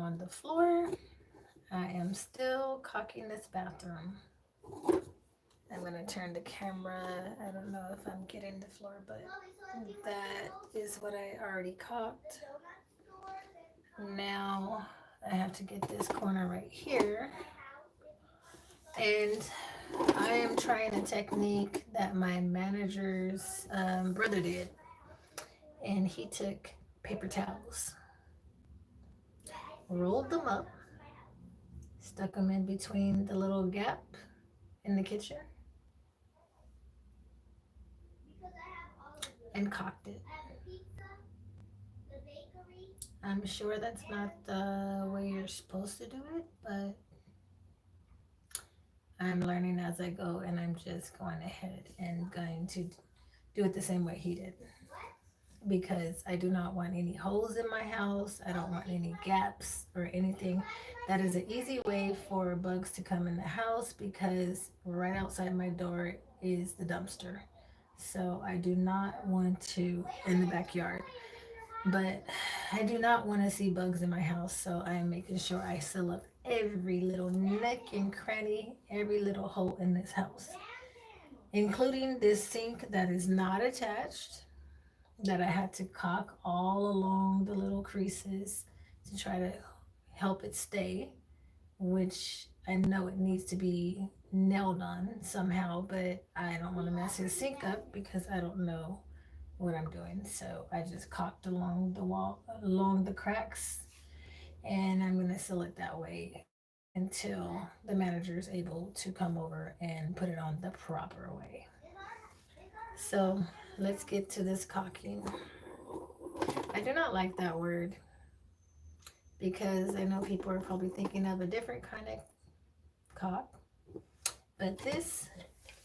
on the floor. I am still caulking this bathroom. I'm gonna turn the camera. I don't know if I'm getting the floor, but that is what I already caulked. Now I have to get this corner right here. And I am trying a technique that my manager's brother did. And he took paper towels, rolled them up, stuck them in between the little gap in the kitchen, and caulked it. I'm sure that's not the way you're supposed to do it, but I'm learning as I go, and I'm just going ahead and going to do it the same way he did. Because I do not want any holes in my house. I don't want any gaps or anything. That is an easy way for bugs to come in the house because right outside my door is the dumpster. So I do not want to, in the backyard, but I do not want to see bugs in my house. So I am making sure I seal up every little nook and cranny, every little hole in this house, including this sink that is not attached, that I had to caulk all along the little creases to try to help it stay, which I know it needs to be nailed on somehow, but I don't want to mess his sink up because I don't know what I'm doing. So I just caulked along the wall, along the cracks, and I'm going to seal it that way until the manager is able to come over and put it on the proper way. So let's get to this caulking. I do not like that word because I know people are probably thinking of a different kind of caulk, but this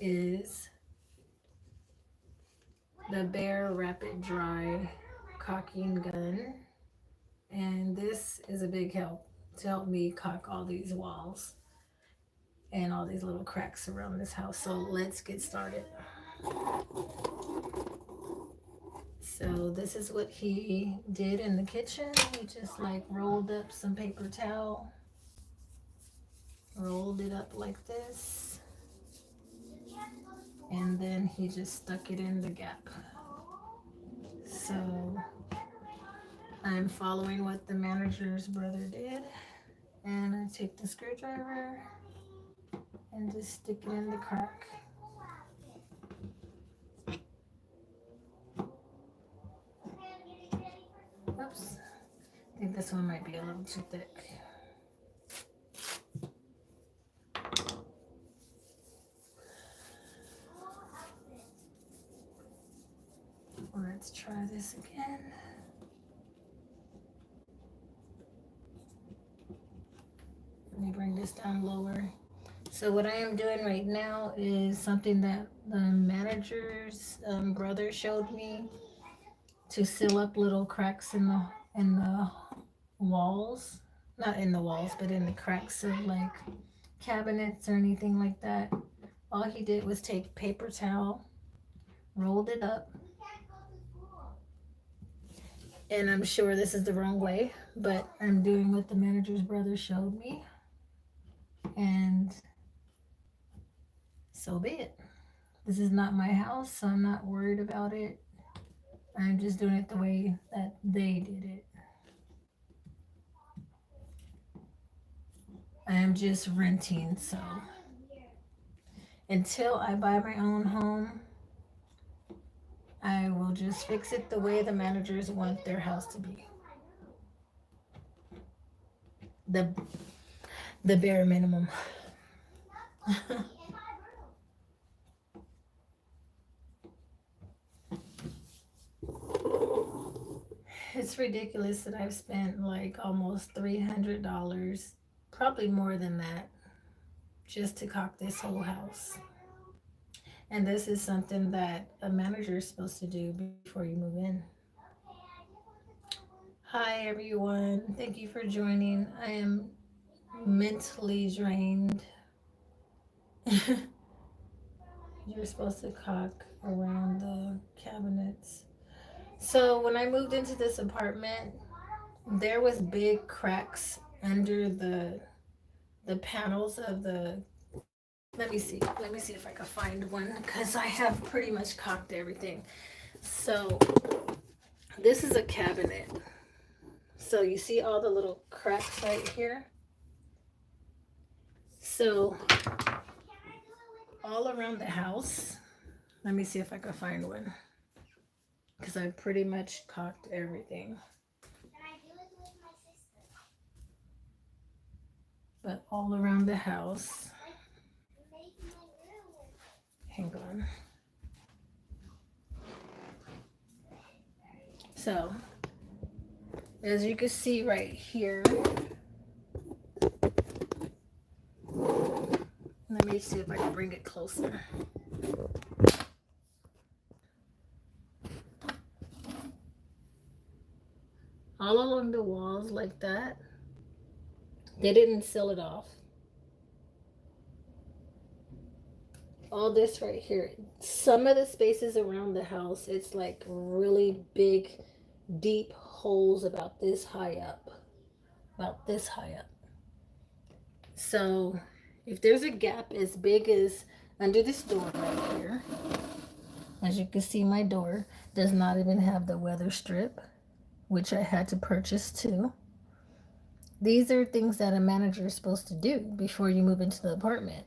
is the Bear Rapid Dry caulking gun, and this is a big help to help me caulk all these walls and all these little cracks around this house. So let's get started. So this is what he did in the kitchen. He just like rolled up some paper towel, rolled it up like this, and then he just stuck it in the gap. So I'm following what the manager's brother did, and I take the screwdriver and just stick it in the crack. Oops, I think this one might be a little too thick. Let's try this again. Let me bring this down lower. So what I am doing right now is something that the manager's brother showed me to seal up little cracks in the walls. Not in the walls, but in the cracks of like cabinets or anything like that. All he did was take paper towel, rolled it up, and I'm sure this is the wrong way, but I'm doing what the manager's brother showed me, and so be it. This is not my house, so I'm not worried about it. I'm just doing it the way that they did it. I am just renting, so until I buy my own home, I will just fix it the way the managers want their house to be. The the bare minimum. It's ridiculous that I've spent like almost $300, probably more than that, just to caulk this whole house. And this is something that a manager is supposed to do before you move in. Hi everyone, thank you for joining. I am mentally drained. You're supposed to caulk around the cabinets. So when I moved into this apartment, there was big cracks under the panels of the, let me see if I can find one, because I have pretty much cocked everything. So this is a cabinet. So you see all the little cracks right here? So all around the house, let me see if I can find one, because I pretty much caulked everything. But all around the house, hang on. So as you can see right here, let me see if I can bring it closer. All along the walls like that, they didn't seal it off. All this right here, some of the spaces around the house, it's like really big, deep holes about this high up. About this high up. So if there's a gap as big as under this door right here, as you can see, my door does not even have the weather strip, which I had to purchase too. These are things that a manager is supposed to do before you move into the apartment.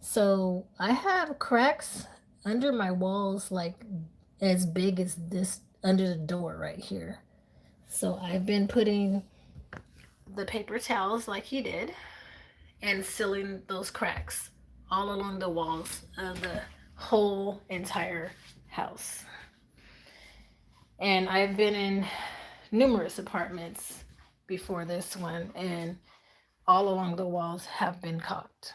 So I have cracks under my walls like as big as this under the door right here. So I've been putting the paper towels like he did and sealing those cracks all along the walls of the whole entire house. And I've been in numerous apartments before this one, and all along the walls have been caulked.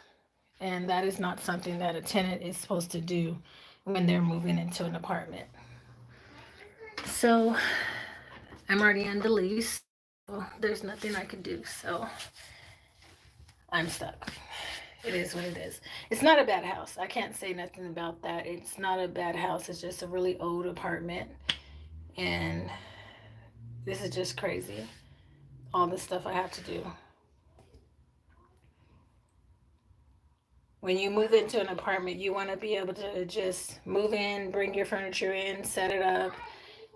And that is not something that a tenant is supposed to do when they're moving into an apartment. So I'm already on the lease. So there's nothing I can do. So I'm stuck. It is what it is. It's not a bad house. I can't say nothing about that. It's not a bad house. It's just a really old apartment. And this is just crazy. All the stuff I have to do. When you move into an apartment, you want to be able to just move in, bring your furniture in, set it up,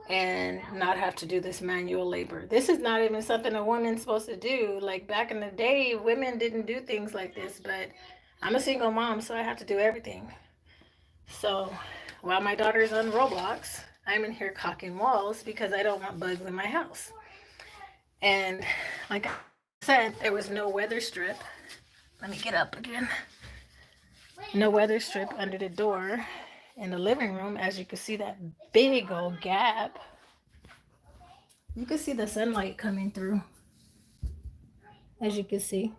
and not have to do this manual labor. This is not even something a woman's supposed to do. Like back in the day, women didn't do things like this, but I'm a single mom, so I have to do everything. So while my daughter's on Roblox, I'm in here caulking walls because I don't want bugs in my house. And like I said, there was no weather strip. Let me get up again. No weather strip under the door in the living room. As you can see, that big old gap. You can see the sunlight coming through. As you can see.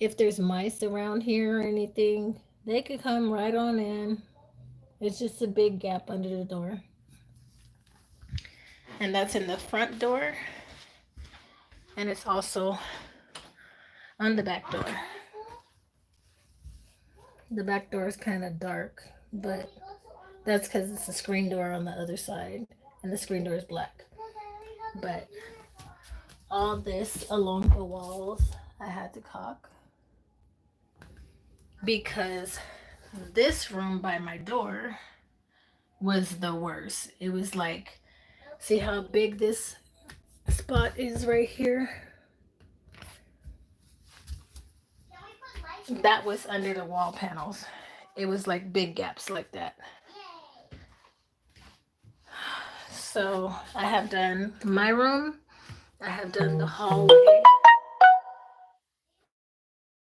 If there's mice around here or anything, they could come right on in. It's just a big gap under the door. And that's in the front door. And it's also on the back door. The back door is kind of dark, but that's because it's a screen door on the other side, and the screen door is black. But all this along the walls, I had to caulk because this room by my door was the worst. It was like, see how big this spot is right here? That was under the wall panels. It was like big gaps like that. So I have done my room. I have done the hallway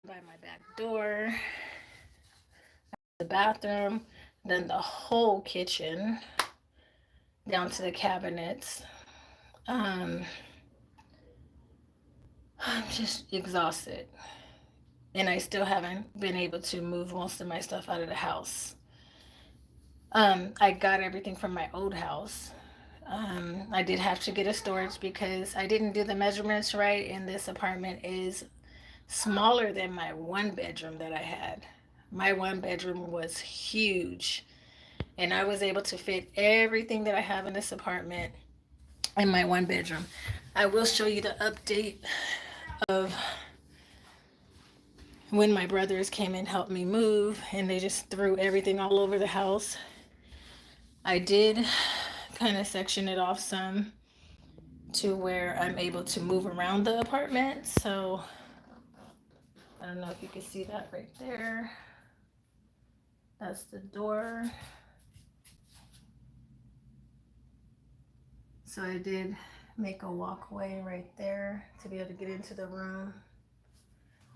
by my back door, the bathroom, then the whole kitchen down to the cabinets. I'm just exhausted. And I still haven't been able to move most of my stuff out of the house. I got everything from my old house. I did have to get a storage because I didn't do the measurements right, and this apartment is smaller than my one bedroom that I had. My one bedroom was huge, and I was able to fit everything that I have in this apartment in my one bedroom. I will show you the update of when my brothers came and helped me move, and they just threw everything all over the house. I did kind of section it off some to where I'm able to move around the apartment. So I don't know if you can see that right there. That's the door. So I did make a walkway right there to be able to get into the room.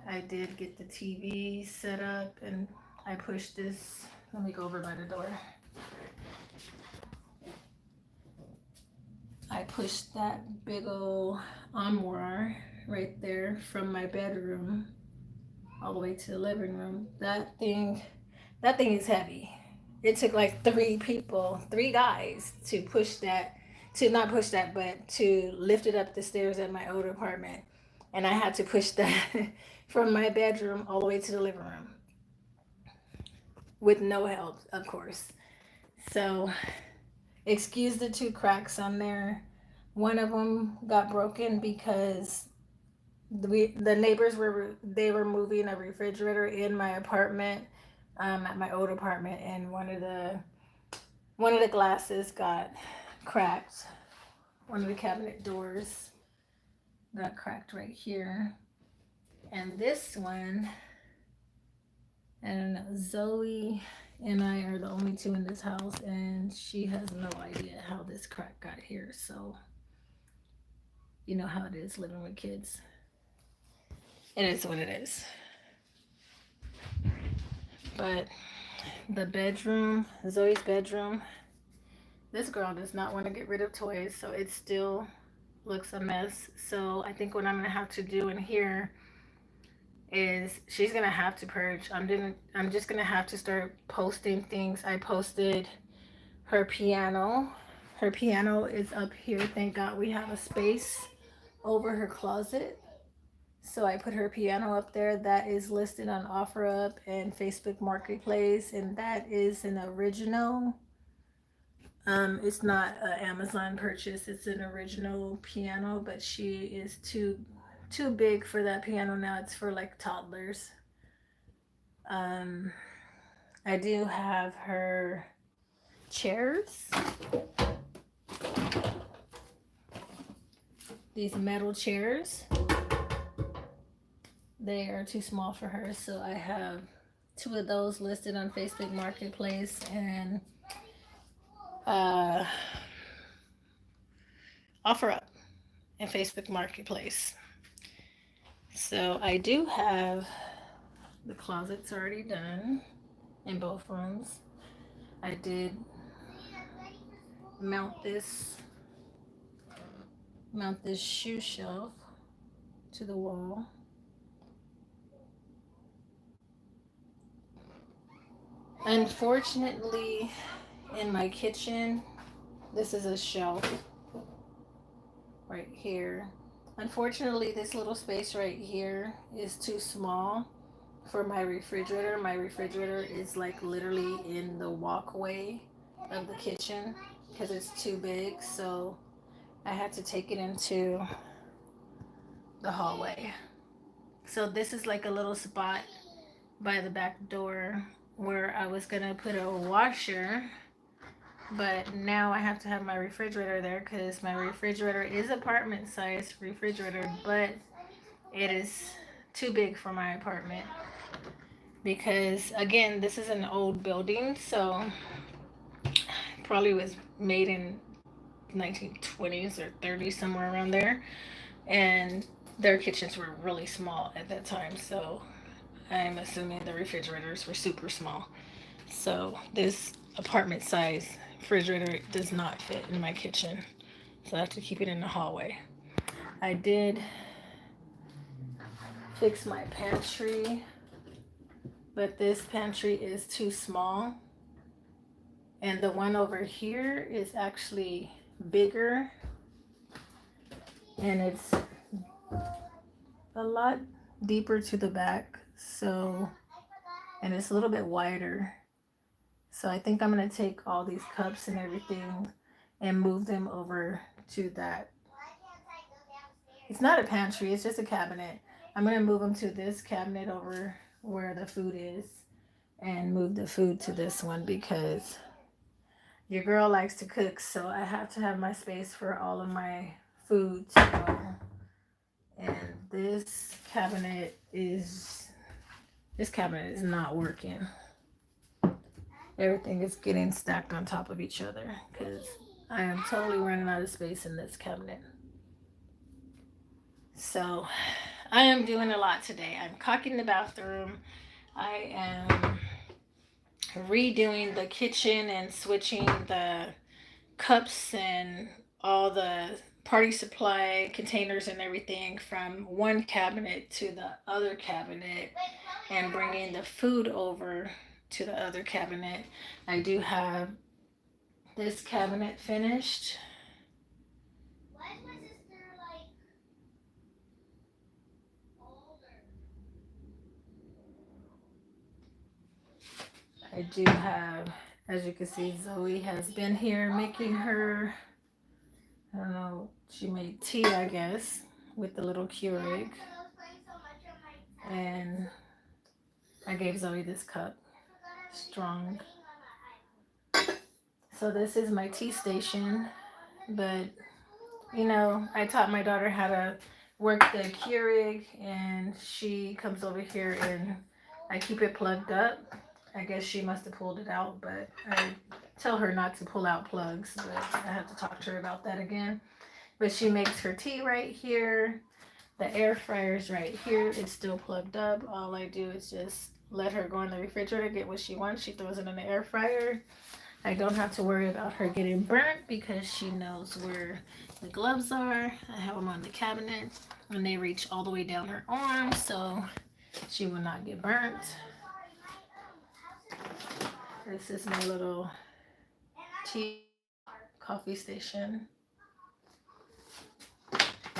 I did get the TV set up, and I pushed this. Let me go over by the door. I pushed that big old armoire right there from my bedroom all the way to the living room. That thing is heavy. It took like 3 guys to push that, to not push that, but to lift it up the stairs at my old apartment. And I had to push that from my bedroom all the way to the living room with no help, of course. So excuse the 2 cracks on there. One of them got broken because the neighbors were moving a refrigerator in my apartment, at my old apartment, and one of the glasses got cracked. One of the cabinet doors got cracked right here, and this one, and Zoe and I are the only 2 in this house, and she has no idea how this crack got here. So you know how it is living with kids. It is what it is. But the bedroom, Zoe's bedroom, this girl does not want to get rid of toys, so it still looks a mess. So I think what I'm gonna have to do in here is she's gonna have to purge. I'm just gonna have to start posting things. I posted her piano. Her piano is up here. Thank God we have a space over her closet. So I put her piano up there. That is listed on OfferUp and Facebook Marketplace, and that is an original. It's not an Amazon purchase. It's an original piano, but she is too big for that piano now. It's for like toddlers. I do have her chairs. These metal chairs. They are too small for her, so I have 2 of those listed on Facebook Marketplace and OfferUp and Facebook Marketplace. So I do have the closets already done in both rooms. I did mount this shoe shelf to the wall. Unfortunately, in my kitchen, this is a shelf right here. Unfortunately, this little space right here is too small for my refrigerator. My refrigerator is like literally in the walkway of the kitchen because it's too big. So I had to take it into the hallway. So this is like a little spot by the back door where I was gonna put a washer, but now I have to have my refrigerator there because my refrigerator is apartment size refrigerator, but it is too big for my apartment because again, this is an old building, so probably was made in 1920s or 30s, somewhere around there, and their kitchens were really small at that time, so I'm assuming the refrigerators were super small. So this apartment size refrigerator does not fit in my kitchen. So I have to keep it in the hallway. I did fix my pantry, but this pantry is too small. And the one over here is actually bigger. And it's a lot deeper to the back. So, and it's a little bit wider. So I think I'm going to take all these cups and everything and move them over to that It's not a pantry, it's just a cabinet. I'm gonna move them to this cabinet over where the food is and move the food to this one because your girl likes to cook, so I have to have my space for all of my food to go. And this cabinet is not working. Everything is getting stacked on top of each other because I am totally running out of space in this cabinet. So I am doing a lot today. I'm caulking the bathroom. I am redoing the kitchen and switching the cups and all the party supply containers and everything from one cabinet to the other cabinet and bringing the food over to the other cabinet. I do have this cabinet finished. I do have, as you can see, Zoe has been here making her, I don't know, she made tea, I guess, with the little Keurig. And I gave Zoe this cup, strong. So this is my tea station, but you know, I taught my daughter how to work the Keurig, and she comes over here and I keep it plugged up. I guess she must have pulled it out, but I tell her not to pull out plugs, but I have to talk to her about that again. But she makes her tea right here. The air fryer's right here. It's still plugged up. All I do is just let her go in the refrigerator, get what she wants. She throws it in the air fryer. I don't have to worry about her getting burnt because she knows where the gloves are. I have them on the cabinet and they reach all the way down her arm, so she will not get burnt. This is my little tea coffee station.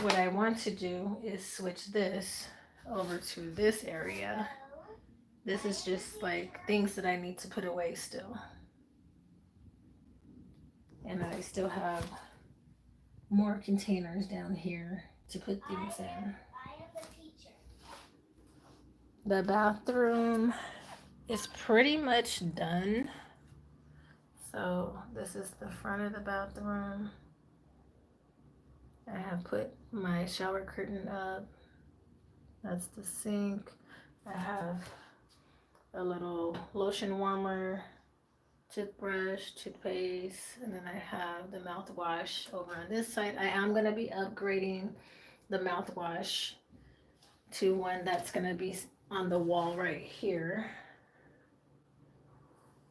What I want to do is switch this over to this area. This is just like things that I need to put away still. And I still have more containers down here to put things in. The bathroom is pretty much done. So this is the front of the bathroom. I have put my shower curtain up. That's the sink. I have a little lotion warmer, toothbrush, toothpaste, and then I have the mouthwash over on this side. I am going to be upgrading the mouthwash to one that's going to be on the wall right here.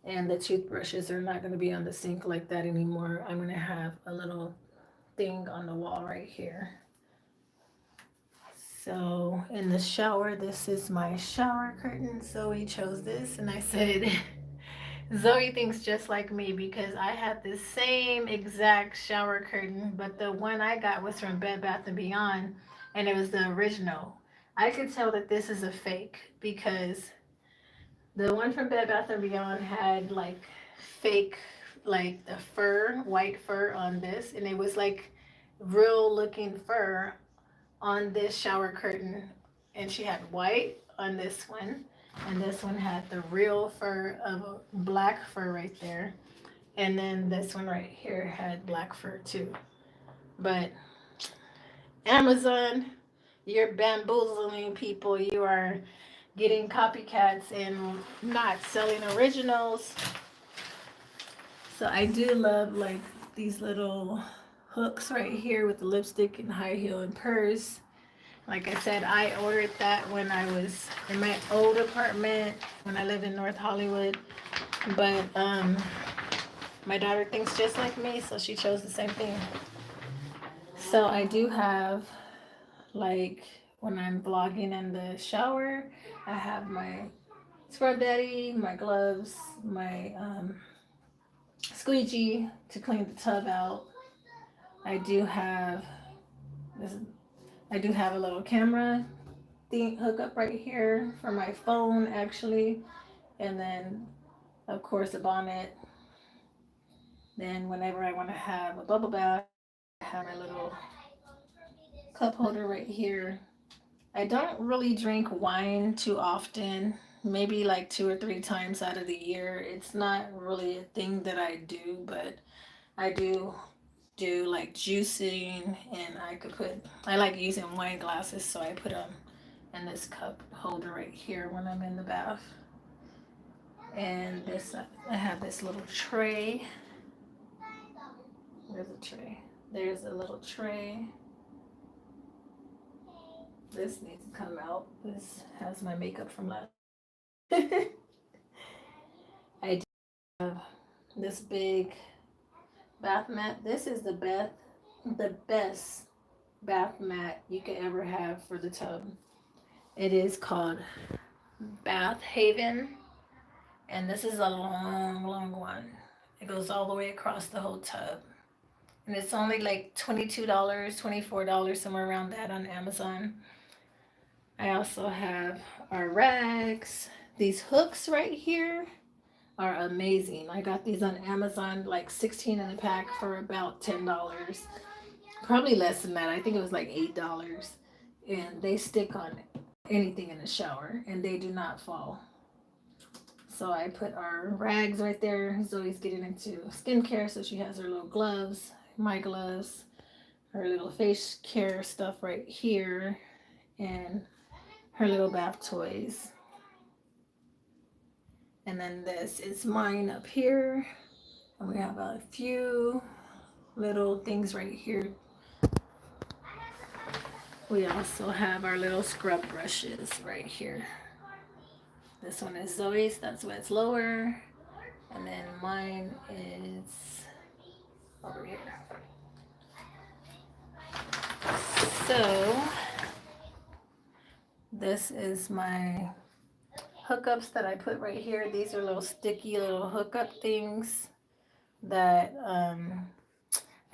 And the toothbrushes are not going to be on the sink like that anymore. I'm going to have a little thing on the wall right here. So in the shower, this is my shower curtain. Zoe chose this, and I said, Zoe thinks just like me because I had the same exact shower curtain, but the one I got was from Bed Bath & Beyond, and it was the original. I could tell that this is a fake because the one from Bed Bath & Beyond had like fake, like the fur, white fur on this, and it was like real looking fur on this shower curtain. And she had white on this one, and this one had the real fur of black fur right there. And then this one right here had black fur too. But Amazon, you're bamboozling people. You are getting copycats and not selling originals. So I do love like these little hooks right here with the lipstick and high heel and purse. Like I said, I ordered that when I was in my old apartment when I lived in North Hollywood. But my daughter thinks just like me, so she chose the same thing. So I do have, like, when I'm vlogging in the shower, I have my scrub daddy, my gloves, my squeegee to clean the tub out. I do have this. I do have a little camera thing hook up right here for my phone, actually, and then of course a bonnet. Then whenever I want to have a bubble bath, I have my little cup holder right here. I don't really drink wine too often, maybe like 2 or 3 times out of the year. It's not really a thing that I do, but I do like juicing, and I like using wine glasses, so I put them in this cup holder right here when I'm in the bath. And this, I have this little tray. There's a tray. There's a little tray. This needs to come out. This has my makeup from last. I do have this big bath mat. This is the best bath mat you could ever have for the tub. It is called Bath Haven, and this is a long one. It goes all the way across the whole tub, and it's only like $22, $24, somewhere around that on Amazon. I also have our rags. These hooks right here are amazing. I got these on Amazon, like 16 in a pack for about $10. Probably less than that. I think it was like $8. And they stick on anything in the shower and they do not fall. So I put our rags right there. Zoe's getting into skincare, so she has her little gloves, my gloves, her little face care stuff right here, and her little bath toys. And then this is mine up here. And we have a few little things right here. We also have our little scrub brushes right here. This one is Zoe's, that's why it's lower. And then mine is over here. So this is my hookups that I put right here. These are little sticky little hookup things that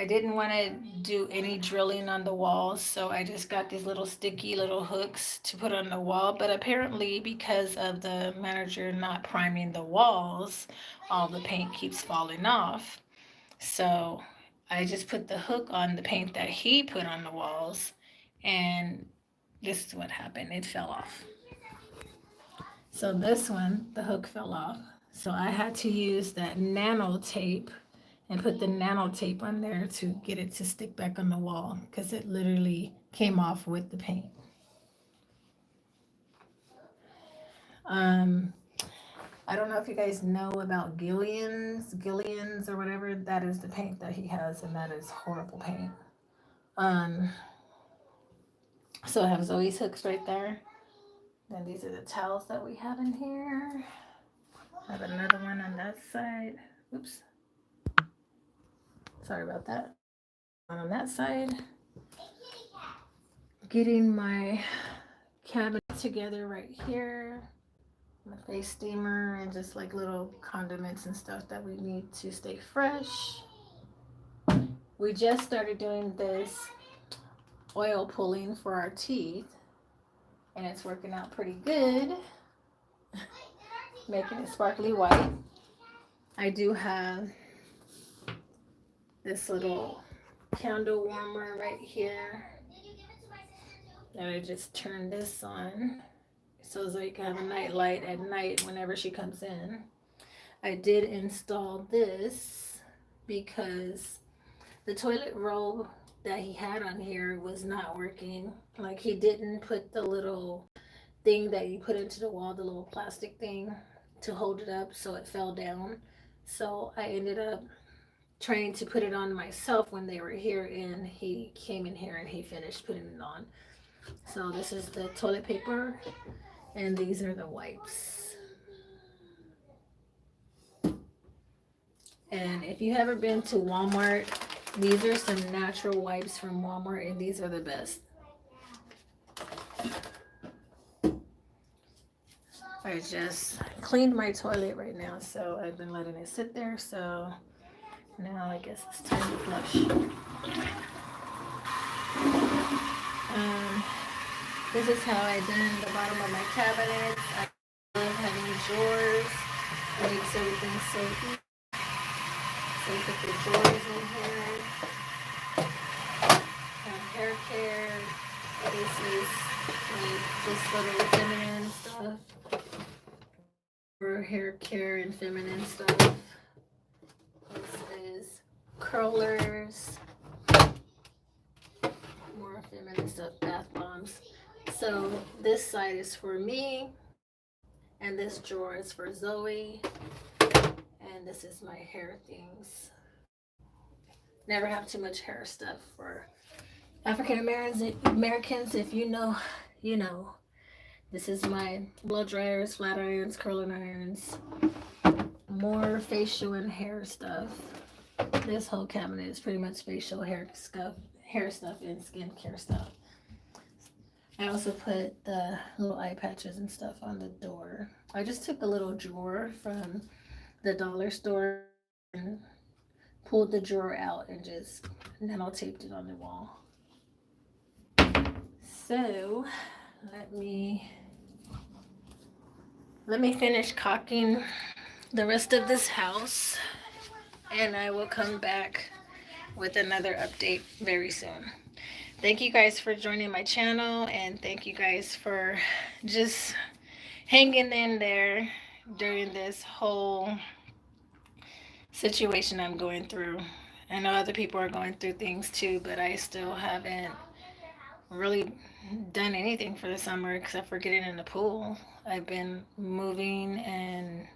I didn't want to do any drilling on the walls, so I just got these little sticky little hooks to put on the wall. But apparently, because of the manager not priming the walls, all the paint keeps falling off. So I just put the hook on the paint that he put on the walls, and this is what happened. It fell off. So this one, the hook fell off. So I had to use that nano tape and put the nano tape on there to get it to stick back on the wall, because it literally came off with the paint. I don't know if you guys know about Gillian's or whatever. That is the paint that he has, and that is horrible paint. So I have Zoe's hooks right there. Then these are the towels that we have in here. I have another one on that side. Oops. Sorry about that. On that side. Getting my cabinet together right here. My face steamer and just like little condiments and stuff that we need to stay fresh. We just started doing this oil pulling for our teeth, and it's working out pretty good. Making it sparkly white. I do have this little candle warmer right here. And I just turned this on so Zoe can have a night light at night whenever she comes in. I did install this because the toilet roll that he had on here was not working. Like, he didn't put the little thing that you put into the wall, the little plastic thing to hold it up, so it fell down. So I ended up trying to put it on myself when they were here, and he came in here and he finished putting it on. So this is the toilet paper, and these are the wipes. And if you haven't been to Walmart, these are some natural wipes from Walmart, and these are the best. I just cleaned my toilet right now, so I've been letting it sit there. So now I guess it's time to flush. This is how I done the bottom of my cabinet. I love having drawers. It makes everything so easy. So we put the drawers in here. have hair care. This is like this little feminine stuff. More hair care and feminine stuff. This is curlers. More feminine stuff, bath bombs. So this side is for me, and this drawer is for Zoe, and this is my hair things. Never have too much hair stuff for African Americans. If you know, you know. This is my blow dryers, flat irons, curling irons, more facial and hair stuff. This whole cabinet is pretty much facial hair stuff and skincare stuff. I also put the little eye patches and stuff on the door. I just took a little drawer from the dollar store and pulled the drawer out and just nano taped it on the wall. So let me finish caulking the rest of this house, and I will come back with another update very soon. Thank you guys for joining my channel, and thank you guys for just hanging in there during this whole situation I'm going through. I know other people are going through things too, but I still haven't really done anything for the summer except for getting in the pool. I've been moving and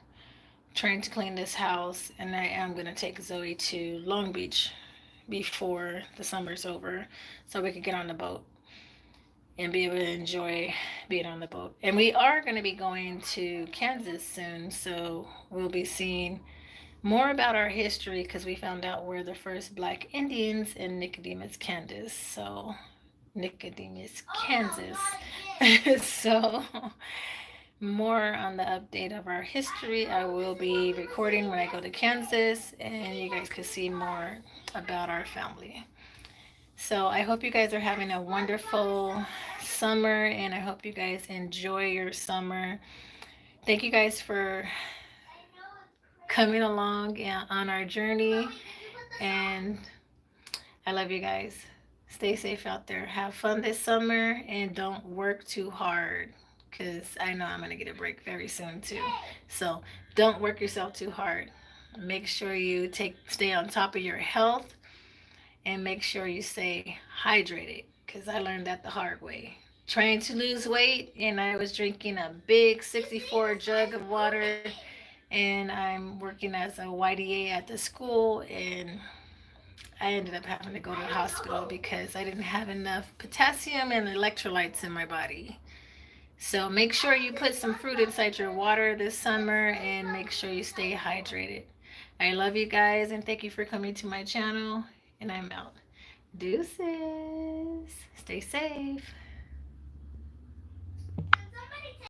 trying to clean this house, and I am going to take Zoe to Long Beach before the summer's over so we could get on the boat and be able to enjoy being on the boat. And we are going to be going to Kansas soon, so we'll be seeing more about our history because we found out we're the first Black Indians in Nicodemus, Kansas. So Nicodemus, Kansas. So more on the update of our history I will be recording when I go to Kansas, and you guys can see more about our family. So I hope you guys are having a wonderful summer, and I hope you guys enjoy your summer. Thank you guys for coming along on our journey, and I love you guys. Stay safe out there. Have fun this summer, and don't work too hard because I know I'm going to get a break very soon too. So don't work yourself too hard. Make sure you stay on top of your health, and make sure you stay hydrated because I learned that the hard way. Trying to lose weight, and I was drinking a big 64 jug of water, and I'm working as a YDA at the school, and I ended up having to go to the hospital because I didn't have enough potassium and electrolytes in my body. So make sure you put some fruit inside your water this summer, and make sure you stay hydrated. I love you guys, and thank you for coming to my channel, and I'm out. Deuces. Stay safe.